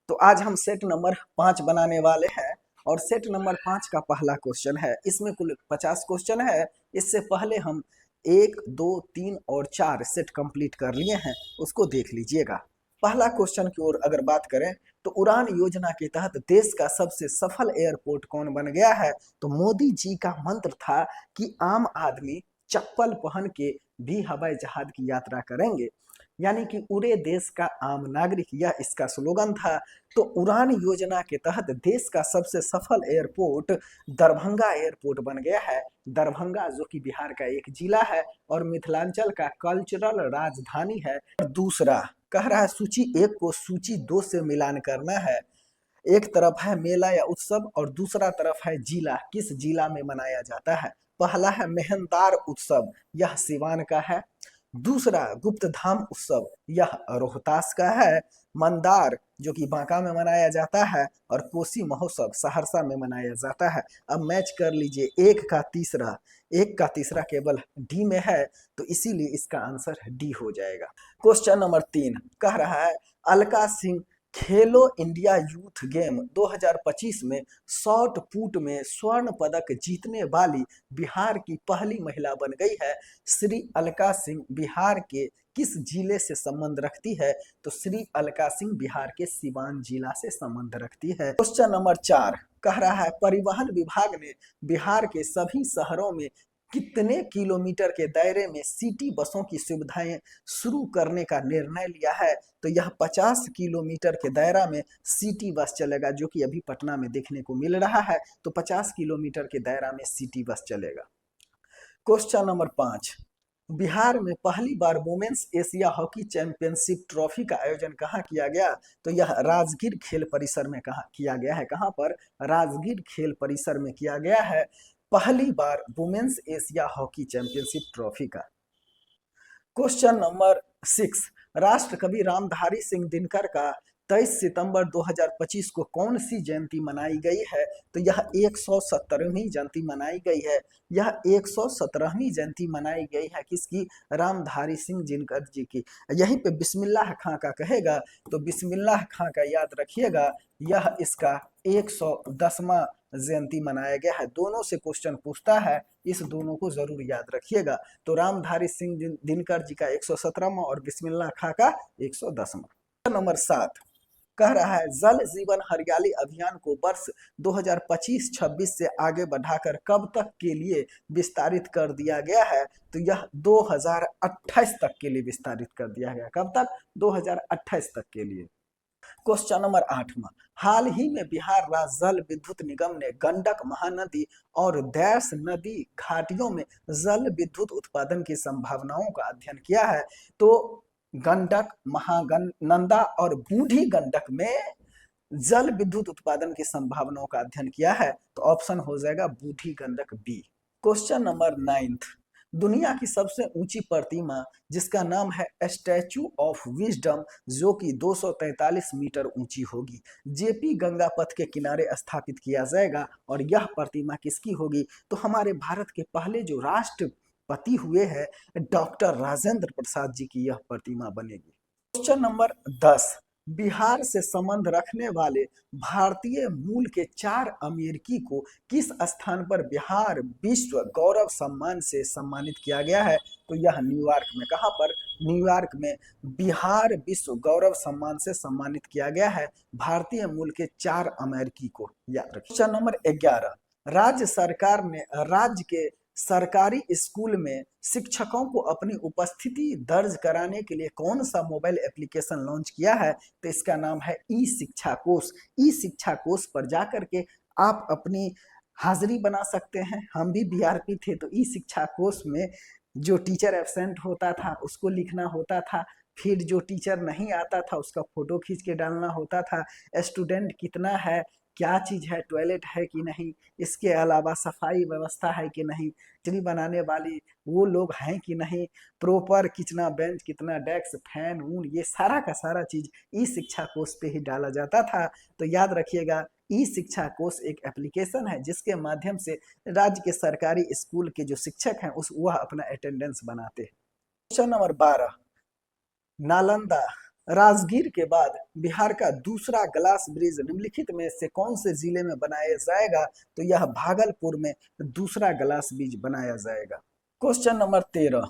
तो आज हम सेट नंबर 5 बनाने वाले हैं और सेट नंबर 5 का पहला क्वेश्चन है। इसमें कुल 50 क्वेश्चन है। इससे पहले हम 1, 2, 3 और 4 सेट कंप्लीट कर लिए हैं, उसको देख लीजिएगा। पहला क्वेश्चन की ओर अगर बात करें तो उड़ान योजना के तहत देश का सबसे सफल एयरपोर्ट कौन बन गया है? तो मोदी जी का मंत्र था कि आम आदमी चप्पल पहन के भी हवाई जहाज की यात्रा करेंगे, यानी कि उड़े देश का आम नागरिक, यह इसका स्लोगन था। तो उड़ान योजना के तहत देश का सबसे सफल एयरपोर्ट दरभंगा एयरपोर्ट बन गया है। दरभंगा जो कि बिहार का एक जिला है और मिथिलांचल का कल्चरल राजधानी है। दूसरा कह रहा है सूची 1 को सूची 2 से मिलान करना है। एक तरफ है मेला या उत्सव और दूसरा तरफ है जिला, किस जिला में मनाया जाता है? पहला है मेहनदार उत्सव, यह सिवान का है। दूसरा गुप्त धाम उत्सव, यह रोहतास का है। मंदार जो कि बांका में मनाया जाता है और कोसी महोत्सव सहरसा में मनाया जाता है। अब मैच कर लीजिए, एक का तीसरा केवल डी में है, तो इसीलिए इसका आंसर डी हो जाएगा। क्वेश्चन नंबर 3 कह रहा है अलका सिंह खेलो इंडिया यूथ गेम 2025 में शॉट पुट में स्वर्ण पदक जीतने वाली बिहार की पहली महिला बन गई है। श्री अलका सिंह बिहार के किस जिले से संबंध रखती है? तो श्री अलका सिंह बिहार के सिवान जिला से संबंध रखती है। क्वेश्चन नंबर 4 कह रहा है परिवहन विभाग ने बिहार के सभी शहरों में कितने किलोमीटर के दायरे में सिटी बसों की सुविधाएं शुरू करने का निर्णय लिया है? तो यह 50 किलोमीटर के दायरा में सिटी बस चलेगा, जो कि अभी पटना में देखने को मिल रहा है। तो 50 किलोमीटर के दायरा में सिटी बस चलेगा। क्वेश्चन नंबर 5 बिहार में पहली बार women's Asia hockey championship trophy का आयोजन कहाँ किया गया? तो यह राजगीर खेल परिसर में कहाँ किया गया है? कहाँ पर? राजगीर खेल परिसर में किया गया है पहली बार women's Asia hockey championship trophy का। क्वेश्चन नंबर 6 राष्ट्र कवि रामधारी सिंह दिनकर का 23 सितंबर 2025 को कौन सी जयंती मनाई गई है? तो यह 117वीं जयंती मनाई गई है। यह 117वीं जयंती मनाई गई है किसकी? रामधारी सिंह दिनकर जी की। यहीं पे बिस्मिल्लाह खां का कहेगा, तो बिस्मिल्लाह खां का याद रखिएगा, यह इसका 110वां जयंती मनाया गया है। दोनों से क्वेश्चन पूछता है, इस दोनों को जरूर याद रखिएगा। तो रामधारी सिंह दिनकर जी का 117वां और बिस्मिल्लाह खां का 110वां। नंबर 7 कह रहा है जल जीवन हरियाली अभियान को वर्ष 2025-26 से आगे बढ़ाकर कब तक के लिए विस्तारित कर दिया गया है? तो यह 2028 तक के लिए विस्तारित कर दिया गया। कब तक? 2028 तक के लिए। क्वेश्चन नंबर 8वां हाल ही में बिहार राज्य जल विद्युत निगम ने गंडक महानदी और डैश नदी घाटियों में जल विद्युत उत्पादन की संभावनाओं का अध्ययन किया है। तो गंडक, महानंदा और बूढ़ी गंडक में जल विद्युत उत्पादन की संभावनाओं का अध्ययन किया है। तो ऑप्शन हो जाएगा बूढ़ी गंडक बी। क्वेश्चन नंबर 9 दुनिया की सबसे ऊंची प्रतिमा जिसका नाम है स्टैचू ऑफ विजडम, जो कि 243 मीटर ऊंची होगी, जेपी गंगा पथ के किनारे स्थापित किया जाएगा। और यह प्रतिमा किसकी होगी? तो हमारे भारत के पहले जो राष्ट्रपति हुए हैं डॉक्टर राजेंद्र प्रसाद जी की यह प्रतिमा बनेगी। क्वेश्चन नंबर 10 बिहार से संबंध रखने वाले भारतीय मूल के 4 अमेरिकी को किस स्थान पर बिहार विश्व गौरव सम्मान से सम्मानित किया गया है? तो यह न्यूयॉर्क में। कहां पर? न्यूयॉर्क में बिहार विश्व गौरव सम्मान से सम्मानित किया गया है भारतीय मूल के 4 अमेरिकी को, याद रखिए। क्वेश्चन नंबर 11 राज्य सरकार ने राज्य के सरकारी स्कूल में शिक्षकों को अपनी उपस्थिति दर्ज कराने के लिए कौन सा मोबाइल एप्लीकेशन लॉन्च किया है? तो इसका नाम है ई शिक्षा कोश। ई शिक्षा कोश पर जाकर के आप अपनी हाजिरी बना सकते हैं। हम भी बीआरपी थे, तो ई शिक्षा कोश में जो टीचर एब्सेंट होता था उसको लिखना होता था, फिर जो टीचर नहीं आता था उसका फोटो खींच के डालना होता था, स्टूडेंट कितना है, क्या चीज़ है, टॉयलेट है कि नहीं, इसके अलावा सफाई व्यवस्था है कि नहीं, चिड़ी बनाने वाली वो लोग हैं कि नहीं, प्रॉपर कितना बेंच, कितना डेस्क, फैन ऊन, ये सारा का सारा चीज़ ई शिक्षा कोश पे ही डाला जाता था। तो याद रखिएगा, ई शिक्षा कोश एक एप्लीकेशन है जिसके माध्यम से राज्य के सरकारी स्कूल के जो शिक्षक हैं वह अपना अटेंडेंस बनाते हैं। क्वेश्चन नंबर 12 नालंदा राजगीर के बाद बिहार का दूसरा ग्लास ब्रिज निम्नलिखित में से कौन से जिले में बनाया जाएगा? तो यह भागलपुर में दूसरा ग्लास ब्रिज बनाया जाएगा। क्वेश्चन नंबर 13,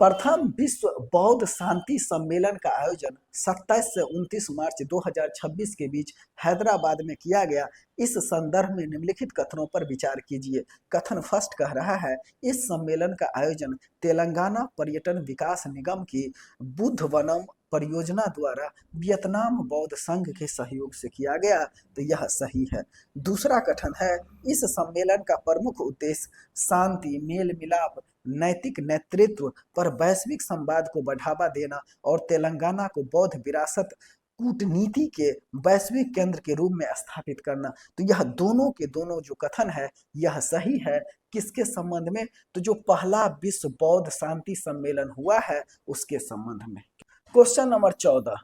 प्रथम विश्व बौद्ध शांति सम्मेलन का आयोजन 27 से 29 मार्च 2026 के बीच हैदराबाद में किया गया। इस संदर्भ में निम्नलिखित कथनों पर विचार कीजिए। कथन फर्स्ट कह रहा है, इस सम्मेलन का आयोजन तेलंगाना पर्यटन विकास निगम की बुद्ध वनम परियोजना द्वारा वियतनाम बौद्ध संघ के सहयोग से किया गया। तो यह सही है। दूसरा कथन है, इस सम्मेलन का प्रमुख उद्देश्य शांति, मेल मिलाप, नैतिक नेतृत्व पर वैश्विक संवाद को बढ़ावा देना और तेलंगाना को बौद्ध विरासत कूटनीति के वैश्विक केंद्र के रूप में स्थापित करना। तो यह दोनों के दोनों जो कथन है यह सही है। किसके संबंध में? तो जो पहला विश्व बौद्ध शांति सम्मेलन हुआ है उसके संबंध में। क्वेश्चन नंबर 14,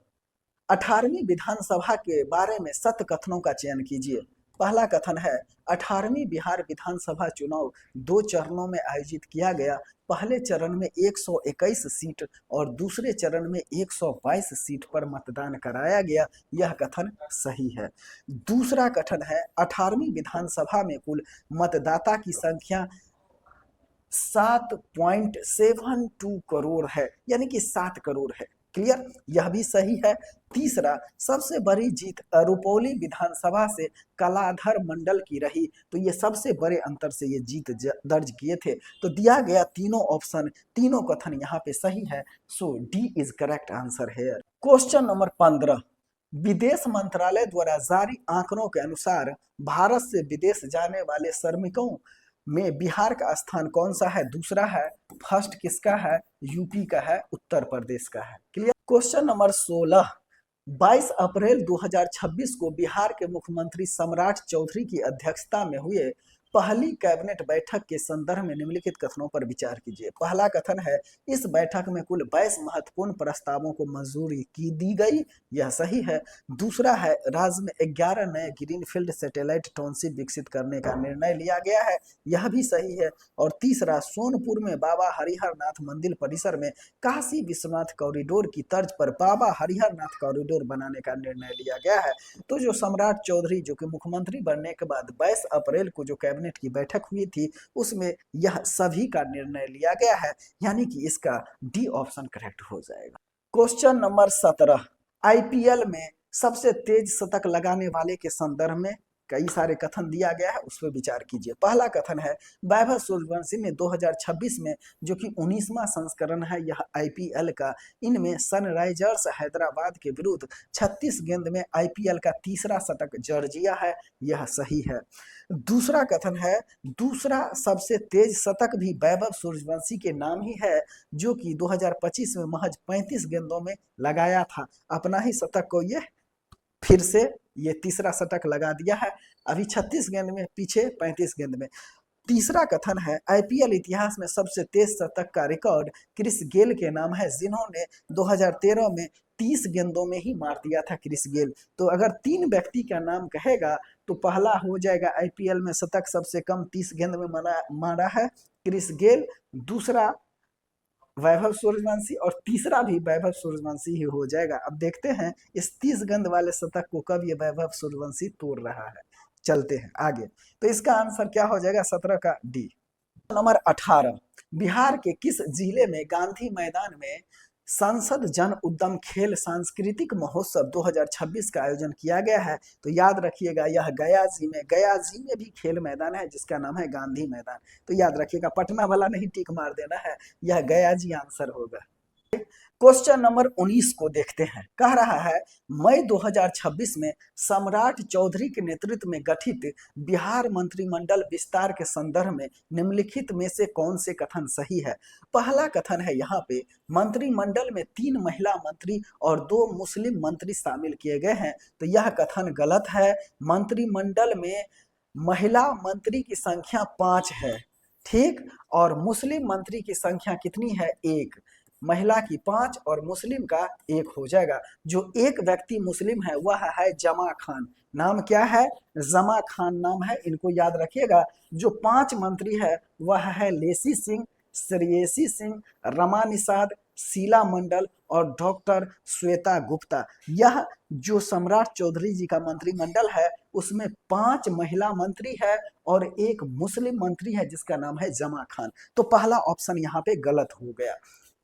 18वीं विधानसभा के बारे में सत्य कथनों का चयन कीजिए। पहला कथन है, 18वीं बिहार विधानसभा चुनाव 2 चरणों में आयोजित किया गया। पहले चरण में 121 सीट और दूसरे चरण में 122 सीट पर मतदान कराया गया। यह कथन सही है। दूसरा कथन है, 18वीं विधानसभा में कुल मतदाता की संख्या 7.72 करोड़ है, यानी कि 7 करोड़ है। क्लियर? यह भी सही है। तीसरा, सबसे बड़ी जीत रुपौली विधानसभा से कलाधर मंडल की रही। तो ये सबसे बड़े अंतर से ये जीत दर्ज किए थे। तो दिया गया तीनों ऑप्शन, तीनों कथन यहाँ पे सही है। सो डी इज करेक्ट आंसर है। क्वेश्चन नंबर 15, विदेश मंत्रालय द्वारा जारी आंकड़ों के अनुसार भारत से विदेश जाने वाले श्रमिकों में बिहार का स्थान कौन सा है? दूसरा है। फर्स्ट किसका है? यूपी का है, उत्तर प्रदेश का है। क्लियर? क्वेश्चन नंबर 16, 22 अप्रैल 2026 को बिहार के मुख्यमंत्री सम्राट चौधरी की अध्यक्षता में हुए पहली कैबिनेट बैठक के संदर्भ में निम्नलिखित कथनों पर विचार कीजिए। पहला कथन है, इस बैठक में कुल 22 महत्वपूर्ण प्रस्तावों को मंजूरी की दी गई। यह सही है। दूसरा है, राज्य में 11 नए ग्रीनफील्ड सैटेलाइट टाउनशिप विकसित करने का निर्णय लिया गया है। यह भी सही है। और तीसरा, सोनपुर में बाबा हरिहरनाथ मंदिर परिसर में काशी विश्वनाथ कॉरिडोर की तर्ज पर बाबा हरिहरनाथ कॉरिडोर बनाने का निर्णय लिया गया है। तो जो सम्राट चौधरी जो कि मुख्यमंत्री बनने के बाद 22 अप्रैल को जो कैबिनेट की बैठक हुई थी उसमें यह सभी का निर्णय लिया गया है, यानी कि इसका डी ऑप्शन करेक्ट हो जाएगा। क्वेश्चन नंबर 17, आईपीएल में सबसे तेज शतक लगाने वाले के संदर्भ में कई सारे कथन दिया गया है, उस पर विचार कीजिए। पहला कथन है, वैभव सूर्यवंशी ने 2026 में जो कि 19वां संस्करण है यह आईपीएल का, इनमें सनराइजर्स हैदराबाद के विरुद्ध 36 गेंद में आईपीएल का तीसरा शतक जड़ दिया है। यह सही है। दूसरा कथन है, दूसरा सबसे तेज शतक भी वैभव सूर्यवंशी के नाम ही है, जो कि 2025 में महज 35 गेंदों में लगाया था। अपना ही शतक को ये फिर से ये तीसरा शतक लगा दिया है। अभी 36 गेंद में, पीछे 35 गेंद में। तीसरा कथन है, आईपीएल इतिहास में सबसे तेज शतक का रिकॉर्ड क्रिस गेल के नाम है, जिन्होंने 2013 में 30 गेंदों में ही मार दिया था क्रिस गेल। तो अगर 3 व्यक्ति का नाम कहेगा तो पहला हो जाएगा आईपीएल में शतक सबसे कम 30 गेंद में मारा है क्रिस गेल, दूसरा वैभव सूर्यवंशी और तीसरा भी वैभव सूर्यवंशी ही हो जाएगा। अब देखते हैं इस 30 गेंद वाले शतक को कब ये वैभव सूर्यवंशी तोड़ रहा है। चलते हैं आगे। तो इसका आंसर क्या हो जाएगा? 17 का डी। नंबर 18, बिहार के किस जिले में गांधी मैदान में संसद जन उद्यम खेल सांस्कृतिक महोत्सव 2026 का आयोजन किया गया है? तो याद रखिएगा यह गया जी में भी खेल मैदान है जिसका नाम है गांधी मैदान। तो याद रखिएगा, पटना वाला नहीं टिक मार देना है, यह गया जी आंसर होगा। क्वेश्चन नंबर 19 को देखते हैं। कह रहा है, मई 2026 में सम्राट चौधरी के नेतृत्व में गठित बिहार मंत्रिमंडल विस्तार के संदर्भ में निम्नलिखित में से कौन से कथन सही है? पहला कथन है, यहाँ पे मंत्रिमंडल में 3 महिला मंत्री और 2 मुस्लिम मंत्री शामिल किए गए हैं। तो यह कथन गलत है। मंत्रिमंडल में महिला मंत्री की संख्या 5 है, ठीक, और मुस्लिम मंत्री की संख्या कितनी है? 1। महिला की 5 और मुस्लिम का 1 हो जाएगा। जो एक व्यक्ति मुस्लिम है वह है जमा खान। नाम क्या है? जमा खान नाम है, इनको याद रखिएगा। जो 5 मंत्री है वह है लेसी सिंह, श्रेयसी सिंह, रमा निषाद, शीला मंडल और डॉक्टर श्वेता गुप्ता। यह जो सम्राट चौधरी जी का मंत्रिमंडल है उसमें 5 महिला मंत्री है और एक मुस्लिम मंत्री है जिसका नाम है जमा खान। तो पहला ऑप्शन यहाँ पे गलत हो गया।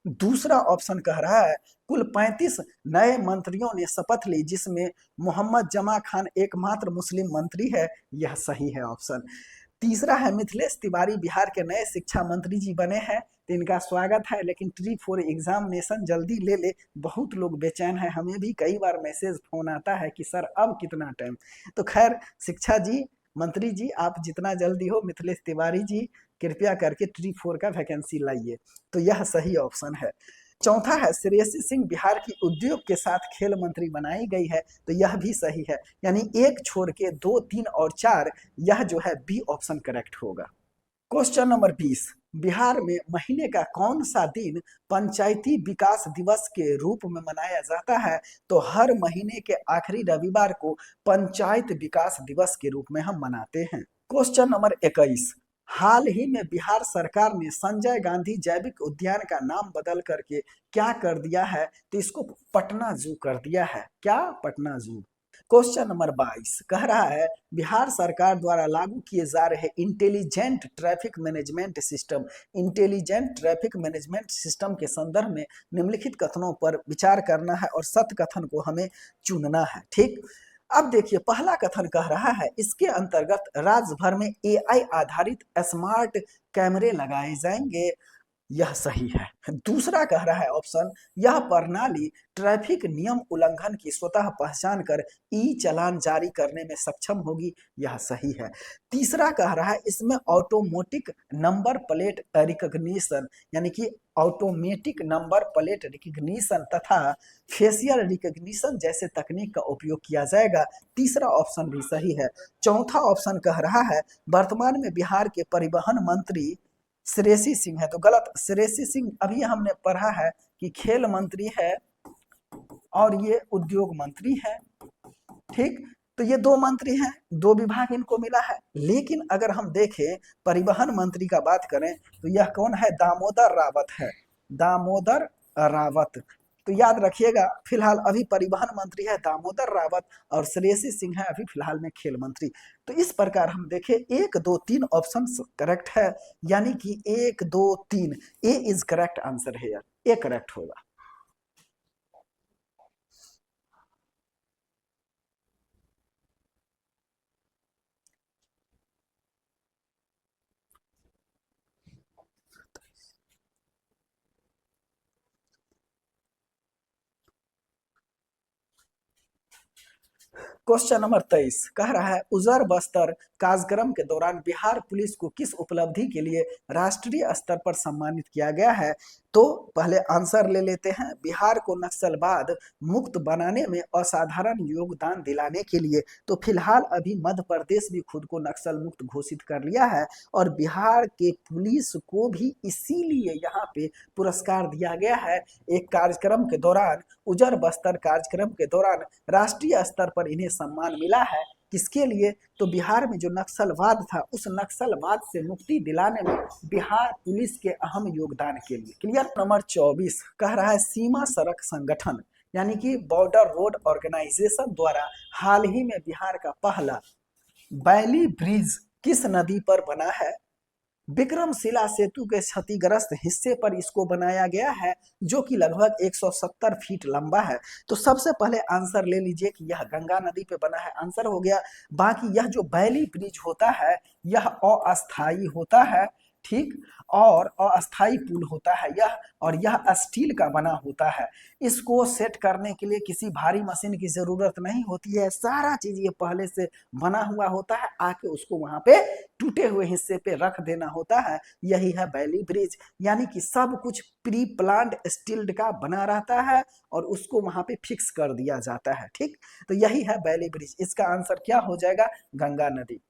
दूसरा ऑप्शन कह रहा है कुल 35 नए मंत्रियों ने शपथ ली जिसमें मोहम्मद जमा खान एकमात्र मुस्लिम मंत्री है। यह सही है ऑप्शन। तीसरा है मिथिलेश तिवारी बिहार के नए शिक्षा मंत्री जी बने हैं, तो इनका स्वागत है, लेकिन ट्री फॉर एग्जामिनेशन जल्दी ले ले। बहुत लोग बेचैन है, हमें भी कई बार मैसेज फोन आता है कि सर अब कितना टाइम। तो खैर शिक्षा जी मंत्री जी आप जितना जल्दी हो मिथिलेश तिवारी जी कृपया करके ट्री 4 का वैकेंसी लाइए। तो यह सही ऑप्शन है। चौथा है श्रेयसी सिंह बिहार की उद्योग के साथ खेल मंत्री बनाई गई है, तो यह भी सही है। यानी एक छोड़ के 2, 3 और 4, यह जो है बी ऑप्शन करेक्ट होगा। क्वेश्चन नंबर 20, बिहार में महीने का कौन सा दिन पंचायती विकास दिवस के रूप में मनाया जाता है? तो हर महीने के आखिरी रविवार को पंचायत विकास दिवस के रूप में हम मनाते हैं। क्वेश्चन नंबर 21, हाल ही में बिहार सरकार ने संजय गांधी जैविक उद्यान का नाम बदल करके क्या कर दिया है? तो इसको पटना जू कर दिया है। क्या? पटना जू। क्वेश्चन नंबर 22 कह रहा है बिहार सरकार द्वारा लागू किए जा रहे intelligent traffic management system, intelligent traffic management system के संदर्भ में निम्नलिखित कथनों पर विचार करना है और सत्य कथन को हमें चुनना है। ठीक, अब देखिए पहला कथन कह रहा है इसके अंतर्गत राज्य भर में एआई आधारित स्मार्ट कैमरे लगाए जाएंगे। यह सही है। दूसरा कह रहा है ऑप्शन, यह प्रणाली ट्रैफिक नियम उल्लंघन की स्वतः पहचान कर ई चालान जारी करने में सक्षम होगी। यह सही है। तीसरा कह रहा है इसमें ऑटोमेटिक नंबर प्लेट रिकॉग्निशन यानी कि ऑटोमेटिक नंबर प्लेट रिकॉग्निशन तथा फेशियल रिकॉग्निशन जैसे तकनीक का उपयोग किया जाएगा। तीसरा ऑप्शन भी सही है। चौथा ऑप्शन कह रहा है वर्तमान में बिहार के परिवहन मंत्री श्रेयसी सिंह है, तो गलत। श्रेयसी सिंह अभी हमने पढ़ा है कि खेल मंत्री है और ये उद्योग मंत्री है। ठीक, तो ये 2 मंत्री हैं, 2 विभाग इनको मिला है। लेकिन अगर हम देखें परिवहन मंत्री का बात करें तो यह कौन है? दामोदर रावत है, दामोदर रावत। तो याद रखिएगा फिलहाल अभी परिवहन मंत्री है दामोदर रावत और श्रेयसी सिंह है अभी फिलहाल में खेल मंत्री। तो इस प्रकार हम देखें 1, 2, 3 ऑप्शन करेक्ट है, यानी कि 1, 2, 3 ए इज करेक्ट आंसर है यार, ए करेक्ट होगा। क्वेश्चन नंबर 23 कह रहा है उजर बस्तर कार्यक्रम के दौरान बिहार पुलिस को किस उपलब्धि के लिए राष्ट्रीय स्तर पर सम्मानित किया गया है? तो पहले आंसर ले लेते हैं। बिहार को नक्सलवाद मुक्त बनाने में असाधारण योगदान दिलाने के लिए। तो फिलहाल अभी मध्य प्रदेश भी खुद को नक्सल मुक्त घोषित कर लिया है और बिहार के पुलिस को भी इसीलिए यहाँ पे पुरस्कार दिया गया है। एक कार्यक्रम के दौरान, उजर बस्तर कार्यक्रम के दौरान राष्ट्रीय स्तर पर इन्हें सम्मान मिला है। किसके लिए? तो बिहार में जो नक्सलवाद था उस नक्सलवाद से मुक्ति दिलाने में बिहार पुलिस के अहम योगदान के लिए। क्लियर। नंबर 24 कह रहा है सीमा सड़क संगठन यानी कि बॉर्डर रोड ऑर्गेनाइजेशन द्वारा हाल ही में बिहार का पहला बैली ब्रिज किस नदी पर बना है? विक्रमशिला सेतु के क्षतिग्रस्त हिस्से पर इसको बनाया गया है जो कि लगभग 170 फीट लंबा है। तो सबसे पहले आंसर ले लीजिए कि यह गंगा नदी पे बना है, आंसर हो गया। बाकी यह जो बैली ब्रिज होता है यह अस्थायी होता है, ठीक, और अस्थायी पुल होता है यह, और यह स्टील का बना होता है। इसको सेट करने के लिए किसी भारी मशीन की जरूरत नहीं होती है, सारा चीज ये पहले से बना हुआ होता है, आके उसको वहां पे टूटे हुए हिस्से पे रख देना होता है। यही है बैली ब्रिज, यानी कि सब कुछ प्री प्लान्ड स्टील का बना रहता है और उसको वहां पे फिक्स कर दिया जाता है। ठीक, तो यही है बैली ब्रिज। इसका आंसर क्या हो जाएगा? गंगा नदी।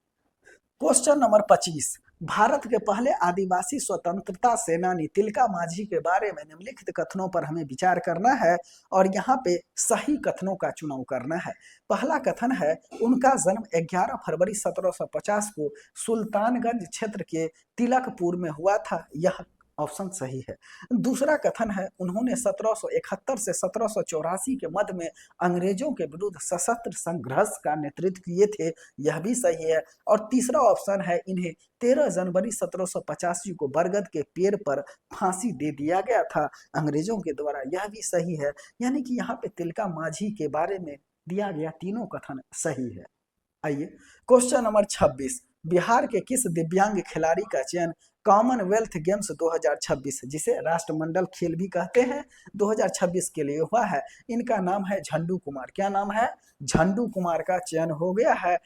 क्वेश्चन नंबर 25 भारत के पहले आदिवासी स्वतंत्रता सेनानी तिलका मांझी के बारे में निम्नलिखित कथनों पर हमें विचार करना है और यहाँ पे सही कथनों का चुनाव करना है। पहला कथन है उनका जन्म 11 फरवरी 1750 को सुल्तानगंज क्षेत्र के तिलकपुर में हुआ था। यह ऑप्शन सही है। दूसरा कथन है, उन्होंने 1771 से 1784 के मध्य में अंग्रेजों के विरुद्ध सशस्त्र संघर्ष का नेतृत्व किए थे, यह भी सही है। और तीसरा ऑप्शन है, इन्हें 13 जनवरी 1785 को बरगद के पेड़ पर फांसी दे दिया गया था अंग्रेजों के द्वारा, यह भी सही है। यानी कि यहाँ पे तिलका माझी के बारे में दिया गया तीनों कथन सही है। आइए क्वेश्चन नंबर 26, बिहार के किस दिव्यांग खिलाड़ी का चयन कॉमनवेल्थ गेम्स 2026, जिसे राष्ट्रमंडल खेल भी कहते हैं, 2026 के लिए हुआ है? इनका नाम है झंडू कुमार। क्या नाम है? झंडू कुमार का चयन हो गया है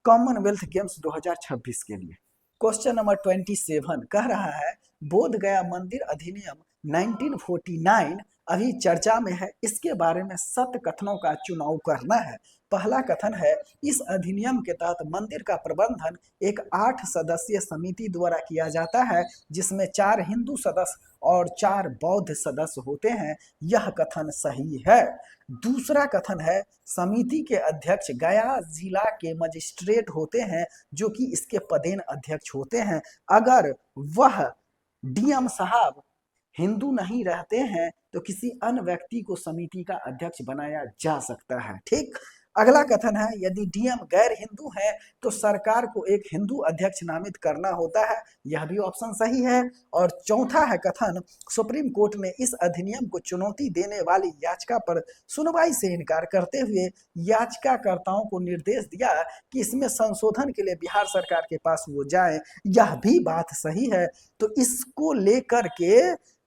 कॉमनवेल्थ गेम्स 2026 के लिए। क्वेश्चन नंबर 27 कह रहा है, बोध गया मंदिर अधिनियम 1949 अभी चर्चा में है, इसके बारे में सत्य कथनों का चुनाव करना है। पहला कथन है, इस अधिनियम के तहत मंदिर का प्रबंधन एक 8 सदस्यीय समिति द्वारा किया जाता है, जिसमें 4 हिंदू सदस्य और 4 बौद्ध सदस्य होते हैं, यह कथन सही है। दूसरा कथन है, समिति के अध्यक्ष गया जिला के मजिस्ट्रेट होते हैं, जो कि इसके पदेन अध्यक्ष होते हैं। अगर वह डीएम साहब हिंदू नहीं रहते हैं तो किसी अन्य व्यक्ति को समिति का अध्यक्ष बनाया जा सकता है। ठीक। अगला कथन है, यदि डीएम गैर हिंदू है तो सरकार को एक हिंदू अध्यक्ष नामित करना होता है, यह भी ऑप्शन सही है। और चौथा है कथन, सुप्रीम कोर्ट ने इस अधिनियम को चुनौती देने वाली याचिका पर सुनवाई से इनकार करते हुए याचिकाकर्ताओं को निर्देश दिया कि इसमें संशोधन के लिए बिहार सरकार के पास वो जाए, यह भी बात सही है। तो इसको लेकर के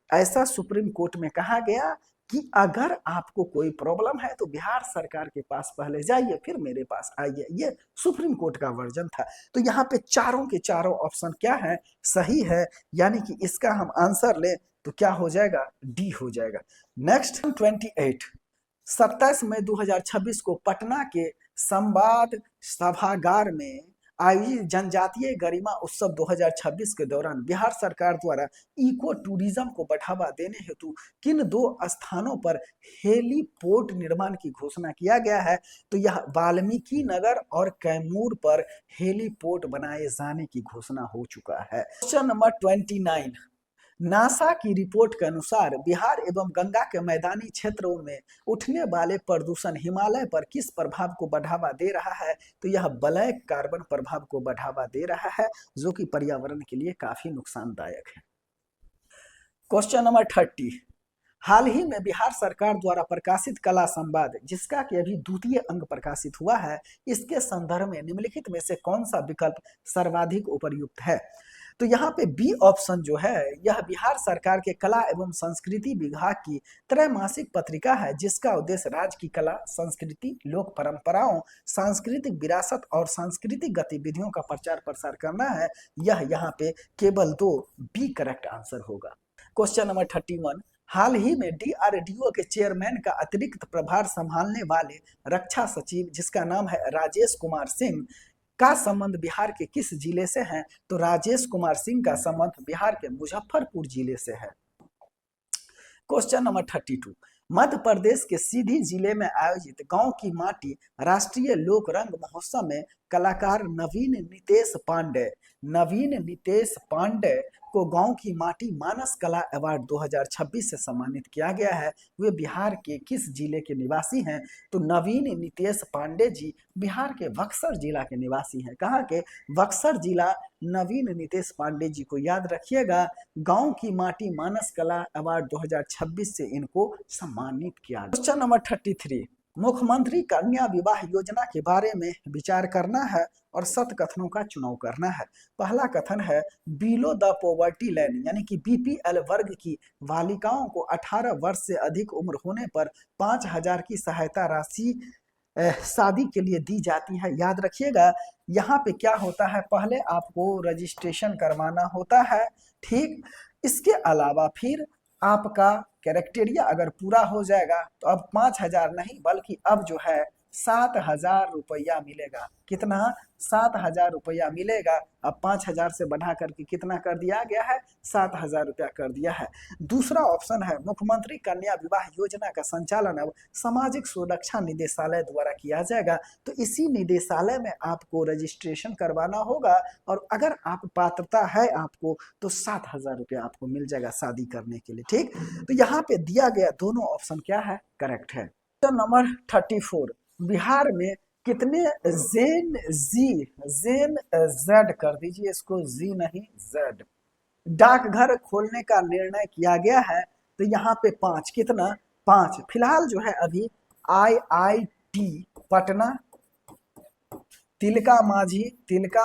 ऐसा सुप्रीम कोर्ट में कहा गया कि अगर आपको कोई प्रॉब्लम है तो बिहार सरकार के पास पहले जाइए, फिर मेरे पास आइए। ये सुप्रीम कोर्ट का वर्जन था। तो यहाँ पे चारों के चारों ऑप्शन क्या है? सही है। यानी कि इसका हम आंसर ले तो क्या हो जाएगा? डी हो जाएगा। नेक्स्ट 28, 27 मई 2026 को पटना के संवाद सभागार में आयोजित जनजातीय गरिमा उत्सव 2026 के दौरान बिहार सरकार द्वारा इको टूरिज्म को बढ़ावा देने हेतु किन 2 स्थानों पर हेलीपोर्ट निर्माण की घोषणा किया गया है? तो यह वाल्मीकि नगर और कैमूर पर हेलीपोर्ट बनाए जाने की घोषणा हो चुका है। क्वेश्चन नंबर 29, नासा की रिपोर्ट के अनुसार बिहार एवं गंगा के मैदानी क्षेत्रों में उठने वाले प्रदूषण हिमालय पर किस प्रभाव को बढ़ावा दे रहा है? तो यह ब्लैक कार्बन प्रभाव को बढ़ावा दे रहा है, जो कि पर्यावरण के लिए काफी नुकसानदायक है। क्वेश्चन नंबर 30, हाल ही में बिहार सरकार द्वारा प्रकाशित कला संवाद, जिसका कि अभी द्वितीय अंक प्रकाशित हुआ है, इसके संदर्भ में निम्नलिखित में से कौन सा विकल्प सर्वाधिक उपयुक्त है? तो यहाँ पे बी ऑप्शन जो है, यह बिहार सरकार के कला एवं संस्कृति विभाग की त्रैमासिक पत्रिका है, जिसका उद्देश्य राज्य की कला, संस्कृति, लोक परंपराओं, सांस्कृतिक विरासत और सांस्कृतिक गतिविधियों का प्रचार प्रसार करना है। यह यहाँ पे केवल 2, बी करेक्ट आंसर होगा। क्वेश्चन नंबर 31, हाल ही में डीआरडीओ के चेयरमैन का अतिरिक्त प्रभार संभालने वाले रक्षा सचिव, जिसका नाम है राजेश कुमार सिंह, का संबंध बिहार के किस जिले से है? तो राजेश कुमार सिंह का संबंध बिहार के मुजफ्फरपुर जिले से है। क्वेश्चन नंबर 32, मध्य प्रदेश के सीधी जिले में आयोजित गांव की माटी राष्ट्रीय लोक रंग महोत्सव में कलाकार नवीन नितेश पांडे को गांव की माटी मानस कला अवार्ड 2026 से सम्मानित किया गया है। वे बिहार के किस जिले के निवासी हैं? तो नवीन नितेश पांडे जी बिहार के बक्सर जिला के निवासी हैं। कहाँ के? बक्सर जिला। नवीन नितेश पांडे जी को याद रखिएगा। गांव की माटी मानस कला अवार्ड 2026 से इनको सम्मानित किया। क्वेश्चन नंबर 33, मुख्यमंत्री कन्या विवाह योजना के बारे में विचार करना है और सत्य कथनों का चुनाव करना है। पहला कथन है, बिलो द पॉवर्टी लाइन यानी कि बीपीएल वर्ग की बालिकाओं को 18 वर्ष से अधिक उम्र होने पर 5,000 की सहायता राशि शादी के लिए दी जाती है। याद रखिएगा, यहाँ पे क्या होता है, पहले आपको रजिस्ट्रेशन करवाना होता है। ठीक। इसके अलावा फिर आपका क्राइटेरिया अगर पूरा हो जाएगा तो अब 5,000 नहीं बल्कि अब जो है 7,000 रुपया मिलेगा। कितना? 7,000 रुपया मिलेगा। अब 5,000 से बढ़ा करके कितना कर दिया गया है? 7,000 रुपया कर दिया है। दूसरा ऑप्शन है मुख्यमंत्री कन्या विवाह योजना का संचालन अब सामाजिक सुरक्षा निदेशालय द्वारा किया जाएगा। तो इसी निदेशालय में आपको रजिस्ट्रेशन करवाना होगा और अगर आप पात्रता है आपको तो 7,000 रुपया आपको मिल जाएगा शादी करने के लिए। ठीक, तो यहाँ पे दिया गया दोनों ऑप्शन क्या है? करेक्ट है। क्वेश्चन नंबर 34, बिहार में कितने जेन जेड कर दीजिए इसको, जी नहीं जेड, डाकघर खोलने का निर्णय किया गया है? तो यहाँ पे 5, कितना? 5 फिलहाल जो है अभी IIT पटना, तिलका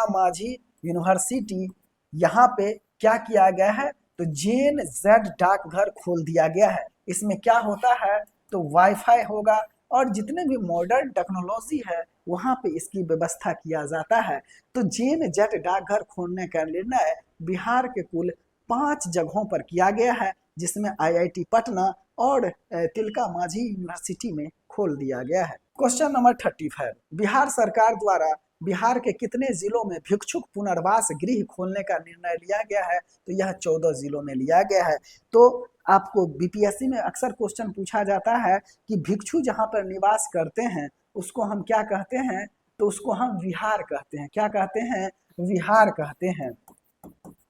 मांझी यूनिवर्सिटी, यहाँ पे क्या किया गया है? तो जेन जेड डाकघर खोल दिया गया है। इसमें क्या होता है? तो वाईफाई होगा और जितने भी मॉडर्न टेक्नोलॉजी है वहां पे इसकी व्यवस्था किया जाता है। तो जेन जेड डाकघर खोलने का निर्णय बिहार के कुल 5 जगहों पर किया गया है, जिसमें IIT पटना और तिलका मांझी यूनिवर्सिटी में खोल दिया गया है। क्वेश्चन नंबर 35, बिहार सरकार द्वारा बिहार के कितने जिलों में भिक्षुक पुनर्वास गृह खोलने का निर्णय लिया गया है? तो यह 14 जिलों में लिया गया है। तो आपको BPSC में अक्सर क्वेश्चन पूछा जाता है कि भिक्षु जहाँ पर निवास करते हैं उसको हम क्या कहते हैं? तो उसको हम विहार कहते हैं। क्या कहते हैं? विहार कहते हैं।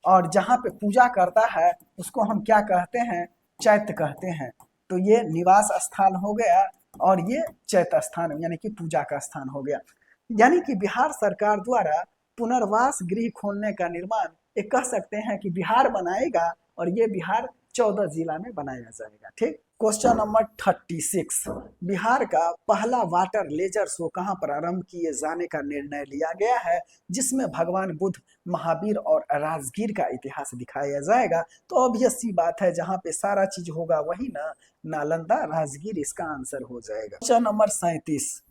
और जहाँ पे पूजा करता है उसको हम क्या कहते हैं? चैत्य कहते हैं। तो ये निवास स्थान हो गया और ये चैत्य स्थान यानी कि पूजा का स्थान हो गया। यानी कि बिहार सरकार द्वारा पुनर्वास गृह खोलने का निर्माण एक कह सकते हैं कि बिहार बनाएगा और ये बिहार 14 जिला में बनाया जाएगा। ठीक, क्वेश्चन नंबर 36, बिहार का पहला वाटर लेजर शो कहां प्रारंभ किए जाने का निर्णय लिया गया है? जिसमें भगवान बुद्ध, महावीर और राजगीर का इतिहास दिखाया जाएगा। तो ऑब्वियस सी बात है, जहां पे सारा चीज होगा वही ना, नालंदा राजगीर इसका आंसर हो जाएगा। क्वेश्चन नंबर 37,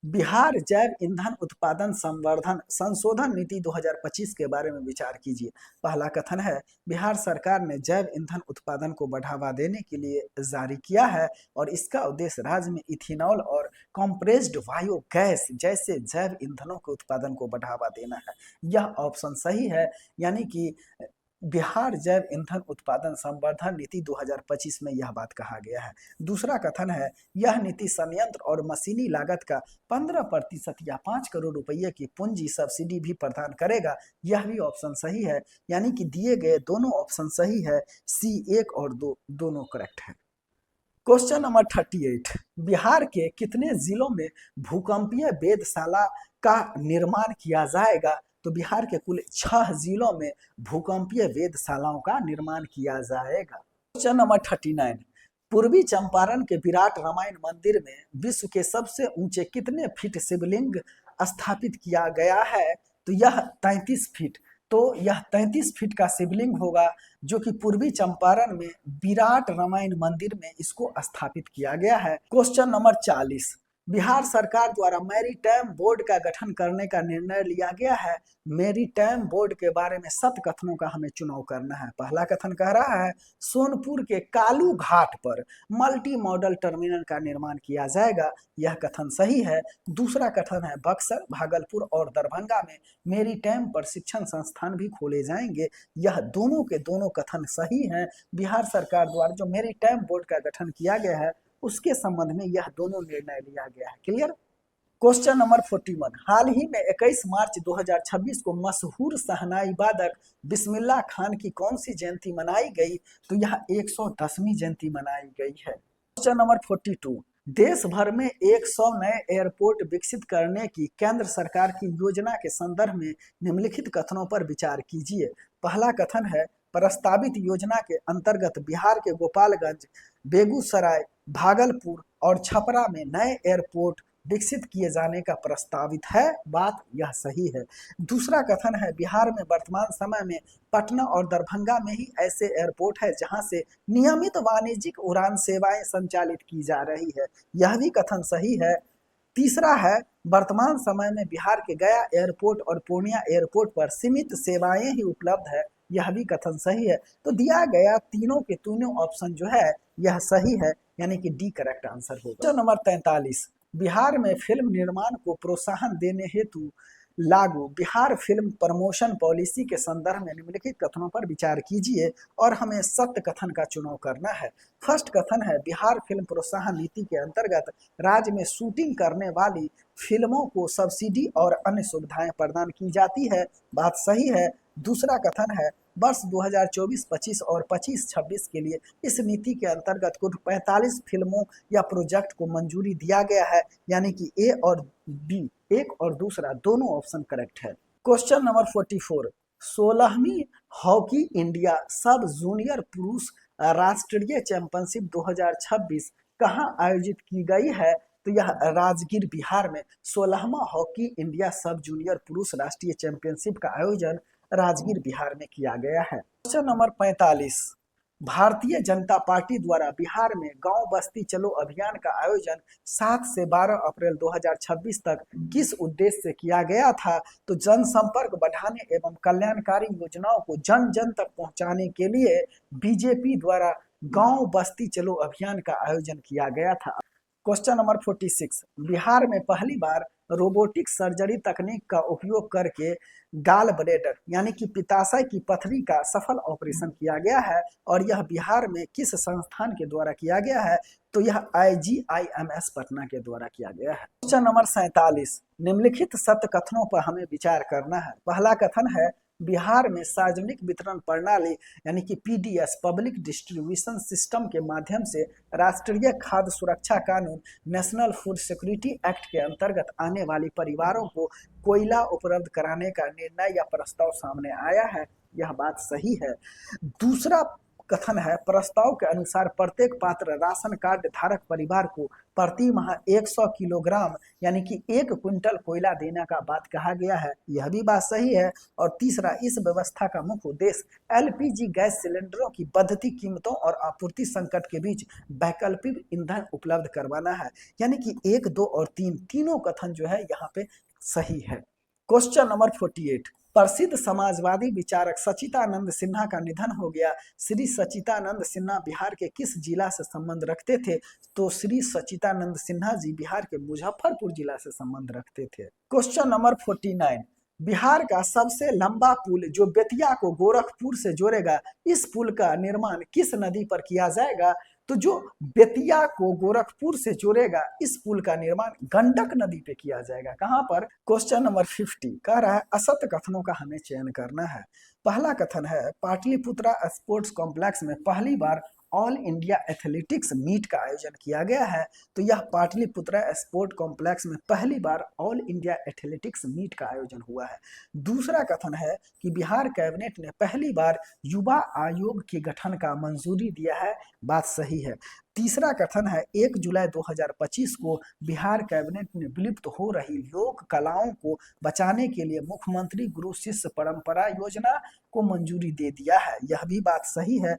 बिहार जैव ईंधन उत्पादन संवर्धन संशोधन नीति 2025 के बारे में विचार कीजिए। पहला कथन है, बिहार सरकार ने जैव ईंधन उत्पादन को बढ़ावा देने के लिए जारी किया है और इसका उद्देश्य राज्य में इथेनॉल और कंप्रेस्ड बायोगैस जैसे जैव ईंधनों के उत्पादन को बढ़ावा देना है। यह ऑप्शन सही है, यानी कि बिहार जैव ईंधन उत्पादन संवर्धन नीति 2025 में यह बात कहा गया है। दूसरा कथन है, यह नीति संयंत्र और मशीनी लागत का 15% या 5 करोड़ रुपये की पूंजी सब्सिडी भी प्रदान करेगा। यह भी ऑप्शन सही है, यानी कि दिए गए दोनों ऑप्शन सही है। C 1 और 2 दोनों करेक्ट है। क्वेश्चन नंबर 38, बिहार के कितने जिलों में भूकंपीय वेधशाला का निर्माण किया जाएगा? तो बिहार के कुल 6 जिलों में भूकंपीय वेधशालाओं का निर्माण किया जाएगा। क्वेश्चन नंबर 39, पूर्वी चंपारण के विराट रामायण मंदिर में विश्व के सबसे ऊंचे कितने फीट शिवलिंग स्थापित किया गया है? तो यह 33 फीट। तो यह 33 फीट का शिवलिंग होगा जो कि पूर्वी चंपारण में विराट रामायण मंदिर में इसको स्थापित किया गया है। क्वेश्चन नंबर 40, बिहार सरकार द्वारा मैरीटाइम बोर्ड का गठन करने का निर्णय लिया गया है। मैरीटाइम बोर्ड के बारे में 7 कथनों का हमें चुनाव करना है। पहला कथन कह रहा है, सोनपुर के कालू घाट पर मल्टी मॉडल टर्मिनल का निर्माण किया जाएगा। यह कथन सही है। दूसरा कथन है, बक्सर, भागलपुर और दरभंगा में मैरीटाइम प्रशिक्षण संस्थान भी खोले जाएंगे। यह दोनों के दोनों कथन सही हैं। बिहार सरकार द्वारा जो मैरीटाइम बोर्ड का गठन किया गया है उसके संबंध में यह दोनों निर्णय लिया गया है। क्लियर। क्वेश्चन नंबर 41, हाल ही में 21 मार्च 2026 को मशहूर शहनाई वादक बिस्मिल्लाह खान की कौन सी जयंती मनाई गई? तो यह 110वीं जयंती मनाई गई है। क्वेश्चन नंबर 42, देश भर में 100 नए एयरपोर्ट विकसित करने की केंद्र सरकार की योजना के संदर्भ में निम्नलिखित कथनों पर विचार कीजिए। पहला कथन है, प्रस्तावित योजना के अंतर्गत बिहार के गोपालगंज, बेगूसराय, भागलपुर और छपरा में नए एयरपोर्ट विकसित किए जाने का प्रस्तावित है। बात यह सही है। दूसरा कथन है, बिहार में वर्तमान समय में पटना और दरभंगा में ही ऐसे एयरपोर्ट है जहां से नियमित वाणिज्यिक उड़ान सेवाएं संचालित की जा रही है। यह भी कथन सही है। तीसरा है, वर्तमान समय में बिहार के गया एयरपोर्ट और पूर्णिया एयरपोर्ट पर सीमित सेवाएं ही उपलब्ध है। यह भी कथन सही है। तो दिया गया तीनों के तीनों ऑप्शन जो है यह सही है, यानी कि डी करेक्ट आंसर होगा। क्वेश्चन नंबर 43, बिहार में फिल्म निर्माण को प्रोत्साहन देने हेतु लागू बिहार फिल्म प्रमोशन पॉलिसी के संदर्भ में निम्नलिखित कथनों पर विचार कीजिए और हमें सत्य कथन का चुनाव करना है। फर्स्ट कथन है, बिहार फिल्म प्रोत्साहन नीति के अंतर्गत राज्य में शूटिंग करने वाली फिल्मों को सब्सिडी और अन्य सुविधाएं प्रदान की जाती है। बात सही है। दूसरा कथन है, वर्ष 2024-25 और 25-26 के लिए इस नीति के अंतर्गत कुल 45 फिल्मों या प्रोजेक्ट को मंजूरी दिया गया है, यानी कि ए और बी, एक और दूसरा दोनों ऑप्शन करेक्ट है। क्वेश्चन नंबर 44, 16वीं हॉकी इंडिया सब जूनियर पुरुष राष्ट्रीय चैंपियनशिप 2026 कहाँ आयोजित की गई है? तो यह राजगीर बिहार में 16वां हॉकी इंडिया सब जूनियर पुरुष राष्ट्रीय चैंपियनशिप का आयोजन राजगीर बिहार में किया गया है। Question number 45, Bharatiya Janata party द्वारा बिहार में गांव बस्ती चलो अभियान का आयोजन 7 से 12 अप्रैल 2026 तक किस उद्देश्य से किया गया था? तो जनसंपर्क बढ़ाने एवं कल्याणकारी योजनाओं को जन जन तक पहुंचाने के लिए बीजेपी द्वारा गांव बस्ती चलो अभियान का आयोजन किया गया था। क्वेश्चन नंबर 46, बिहार में पहली बार रोबोटिक सर्जरी तकनीक का उपयोग करके गाल ब्लेडर यानी कि पित्ताशय की पथरी का सफल ऑपरेशन किया गया है और यह बिहार में किस संस्थान के द्वारा किया गया है? तो यह IGIMS पटना के द्वारा किया गया है। क्वेश्चन नंबर 47, निम्नलिखित सत्य कथनों पर हमें विचार करना है। पहला कथन है, बिहार में सार्वजनिक वितरण प्रणाली यानी कि PDS पब्लिक डिस्ट्रीब्यूशन सिस्टम के माध्यम से राष्ट्रीय खाद्य सुरक्षा कानून नेशनल फूड सिक्योरिटी एक्ट के अंतर्गत आने वाले परिवारों को कोयला उपलब्ध कराने का निर्णय या प्रस्ताव सामने आया है। यह बात सही है। दूसरा कथन है, प्रस्ताव के अनुसार प्रत्येक पात्र राशन कार्ड धारक परिवार को प्रति माह 100 किलोग्राम यानी कि 1 क्विंटल कोयला देने का बात कहा गया है। यह भी बात सही है। और तीसरा, इस व्यवस्था का मुख्य उद्देश्य LPG गैस सिलेंडरों की बढ़ती कीमतों और आपूर्ति संकट के बीच वैकल्पिक ईंधन उपलब्ध करवाना है। यानी कि 1, 2 और 3 तीनों कथन जो है यहाँ पे सही है। क्वेश्चन नंबर 48, प्रसिद्ध समाजवादी विचारक सच्चिदानंद सिन्हा का निधन हो गया। श्री सच्चिदानंद सिन्हा बिहार के किस जिला से संबंध रखते थे? तो श्री सच्चिदानंद सिन्हा जी बिहार के मुजफ्फरपुर जिला से संबंध रखते थे। क्वेश्चन नंबर 49, बिहार का सबसे लंबा पुल जो बेतिया को गोरखपुर से जोड़ेगा, इस पुल का निर्माण किस नदी पर किया जाएगा? तो जो बेतिया को गोरखपुर से जोड़ेगा, इस पुल का निर्माण गंडक नदी पे किया जाएगा। कहां पर? क्वेश्चन नंबर 50 कह रहा है, असत्य कथनों का हमें चयन करना है। पहला कथन है, पाटलिपुत्रा स्पोर्ट्स कॉम्प्लेक्स में पहली बार ऑल इंडिया एथलेटिक्स मीट का आयोजन किया गया है। तो यह पाटलिपुत्रा स्पोर्ट कॉम्प्लेक्स में पहली बार ऑल इंडिया एथलेटिक्स मीट का आयोजन हुआ है। दूसरा कथन है कि बिहार कैबिनेट ने पहली बार युवा आयोग के गठन का मंजूरी दिया है। बात सही है। तीसरा कथन है, 1 जुलाई 2025 को बिहार कैबिनेट ने विलुप्त हो रही लोक कलाओं को बचाने के लिए मुख्यमंत्री गुरु शिष्य परंपरा योजना को मंजूरी दे दिया है। यह भी बात सही है।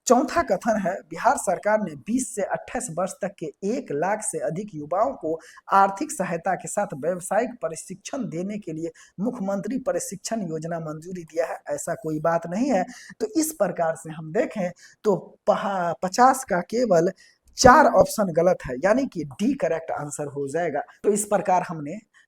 चौथा कथन है, बिहार सरकार ने 20 से 28 वर्ष तक के 1 लाख से अधिक युवाओं को आर्थिक सहायता के साथ व्यावसायिक प्रशिक्षण देने के लिए मुख्यमंत्री प्रशिक्षण योजना मंजूरी दिया है। ऐसा कोई बात नहीं है। तो इस प्रकार से हम देखें तो 50 का केवल 4 ऑप्शन गलत है, यानी कि डी करेक्ट आंसर हो जाएगा। तो इस प्रकार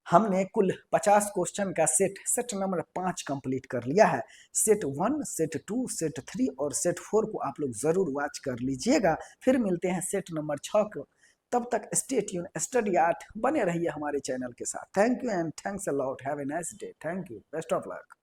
हमने कुल 50 क्वेश्चन का सेट नंबर 5 कंप्लीट कर लिया है। सेट 1, सेट 2, सेट 3 और सेट 4 को आप लोग जरूर वॉच कर लीजिएगा। फिर मिलते हैं सेट नंबर 6 को। तब तक स्टे ट्यून, स्टडी आर्ट बने रहिए हमारे चैनल के साथ। Thank you and thanks a lot. Have a nice day. Thank you. Best of luck.